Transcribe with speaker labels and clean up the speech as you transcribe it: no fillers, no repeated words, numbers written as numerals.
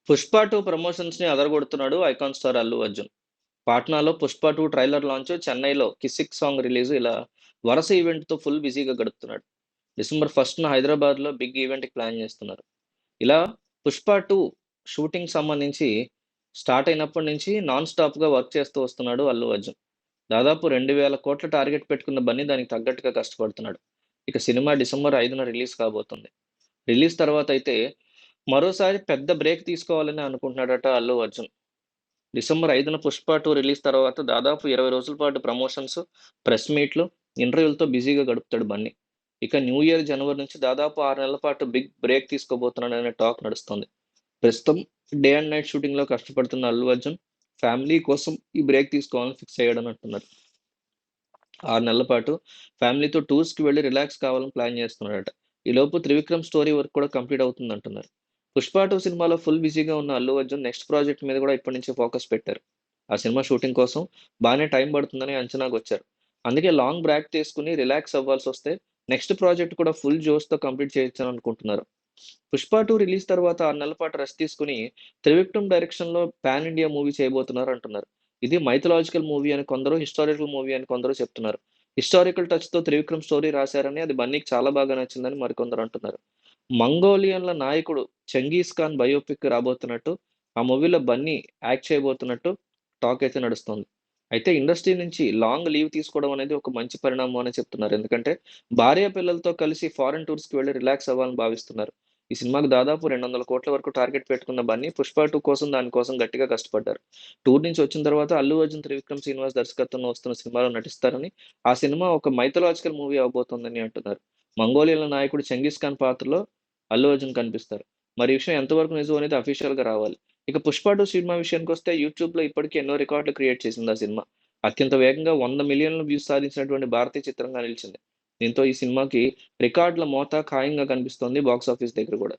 Speaker 1: 'పుష్ప 2' ప్రమోషన్స్‌ని అదరగొడుతున్నాడు icon star Allu Arjun. పాట్నాలో 'పుష్ప 2' ట్రైలర్ లాంచ్, చెన్నైలో 'కిసిక్' సాంగ్ రిలీజ్ ఇలా వరుస ఈవెంట్‌తో ఫుల్ బిజీగా గడుపుతున్నాడు. డిసెంబర్ 1న హైదరాబాద్‌లో బిగ్ ఈవెంట్‌కి ప్లాన్ చేస్తున్నారు. ఇలా 'పుష్ప 2' షూటింగ్ సంబంధించి స్టార్ట్ అయినప్పటి నుంచి నాన్ స్టాప్‌గా వర్క్ చేస్తూ వస్తున్నాడు అల్లు అర్జున్. దాదాపు 2,000,00,00,000 టార్గెట్ పెట్టుకున్న బన్నీ దానికి తగ్గట్టుగా కష్టపడుతున్నాడు. ఇక సినిమా డిసెంబర్ 5న రిలీజ్ కాబోతుంది. రిలీజ్ తర్వాతైతే మరోసారి పెద్ద బ్రేక్ తీసుకోవాలని అనుకుంటున్నాడట అల్లు అర్జున్. డిసెంబర్ 5న 'పుష్ప 2' రిలీజ్ తర్వాత దాదాపు 20 రోజుల పాటు ప్రమోషన్స్, ప్రెస్ మీట్‌లు, ఇంటర్వ్యూలతో బిజీగా గడుపుతాడు బన్నీ. ఇక న్యూ ఇయర్ జనవరి నుంచి దాదాపు 6 నెలల పాటు బిగ్ బ్రేక్ తీసుకోబోతున్నాడనే టాక్ నడుస్తోంది. ప్రస్తుతం డే అండ్ నైట్ షూటింగ్‌లో కష్టపడుతున్న అల్లు అర్జున్ ఫ్యామిలీ కోసం ఈ బ్రేక్ తీసుకోవాలని ఫిక్స్ అయ్యాడని అంటున్నారు. 6 నెలల పాటు ఫ్యామిలీతో టూర్స్‌కి వెళ్లి రిలాక్స్ కావాలని ప్లాన్ చేస్తున్నాడట. ఈలోపు 'త్రివిక్రమ్' స్టోరీ వర్క్ కూడా కంప్లీట్ అవుతుందంటున్నారు. 'పుష్ప 2' సినిమాలో ఫుల్ బిజీగా ఉన్న అల్లు అర్జున్ నెక్స్ట్ ప్రాజెక్ట్ మీద కూడా ఇప్పటి నుంచే ఫోకస్ పెట్టారు. ఆ సినిమా షూటింగ్ కోసం బానే టైం పడుతుందని అంచనాకొచ్చారు. అందుకే లాంగ్ బ్రేక్ తీసుకొని రిలాక్స్ అవ్వాల్సొస్తే నెక్స్ట్ ప్రాజెక్ట్ కూడా ఫుల్ జోష్‌తో కంప్లీట్ చేయొచ్చని అనుకుంటున్నారు. 'పుష్ప 2' రిలీజ్ తర్వాత 6 నెలల పాటు రెస్ట్ తీసుకొని 'త్రివిక్రమ్' డైరెక్షన్‌లో పాన్ ఇండియా మూవీ చేయబోతున్నారంటున్నారు. ఇది మైథలాజికల్ మూవీ అని కొందరు, హిస్టారికల్ మూవీ అని కొందరు చెప్తున్నారు. హిస్టారికల్ టచ్‌తో 'త్రివిక్రమ్' స్టోరీ రాశారని, అది బన్నీకి చాలా బాగా నచ్చిందని మరికొందరు అంటున్నారు. మంగోలియన్ల నాయకుడు 'చెంగీజ్ ఖాన్' బయోపిక్ రాబోతున్నట్టు, ఆ మూవీలో బన్నీ యాక్ట్ చేయబోతున్నట్టు టాక్ అయితే నడుస్తోంది. అయితే ఇండస్ట్రీ నుంచి లాంగ్ లీవ్ తీసుకోవడం అనేది ఒక మంచి పరిణామం అనే చెప్తున్నారు. ఎందుకంటే భార్య, పిల్లలతో కలిసి ఫారెన్ టూర్స్‌కి వెళ్లి రిలాక్స్ అవ్వాలని భావిస్తున్నారు. ఈ సినిమాకి దాదాపు 200,00,00,000 వరకు టార్గెట్ పెట్టుకున్న బన్నీ 'పుష్ప 2' కోసం దానికోసం గట్టిగా కష్టపడ్డారు. టూర్ నుంచి వచ్చిన తర్వాత అల్లు అర్జున్, త్రివిక్రమ్ శ్రీనివాస్ దర్శకత్వంలో వస్తున్న సినిమాలో నటిస్తారని, ఆ సినిమా ఒక మైథలాజికల్ మూవీ అవ్వబోతోందని అంటున్నారు. మంగోలియన్ల నాయకుడు 'చెంగిస్ ఖాన్' పాత్రలో అల్లు అర్జున్ కనిపిస్తారు. మరి ఈ విషయం ఎంతవరకు నిజం అనేది అఫీషియల్‌గా రావాలి. ఇక 'పుష్ప 2' సినిమా విషయానికొస్తే యూట్యూబ్‌లో ఇప్పటికే ఎన్నో రికార్డులు క్రియేట్ చేసింది ఆ సినిమా. అత్యంత వేగంగా 100,000,000 వ్యూస్ సాధించినటువంటి భారతీయ చిత్రంగా నిలిచింది. దీంతో ఈ సినిమాకి రికార్డుల మోత ఖాయంగా కనిపిస్తోంది బాక్సాఫీస్ దగ్గర గూడా.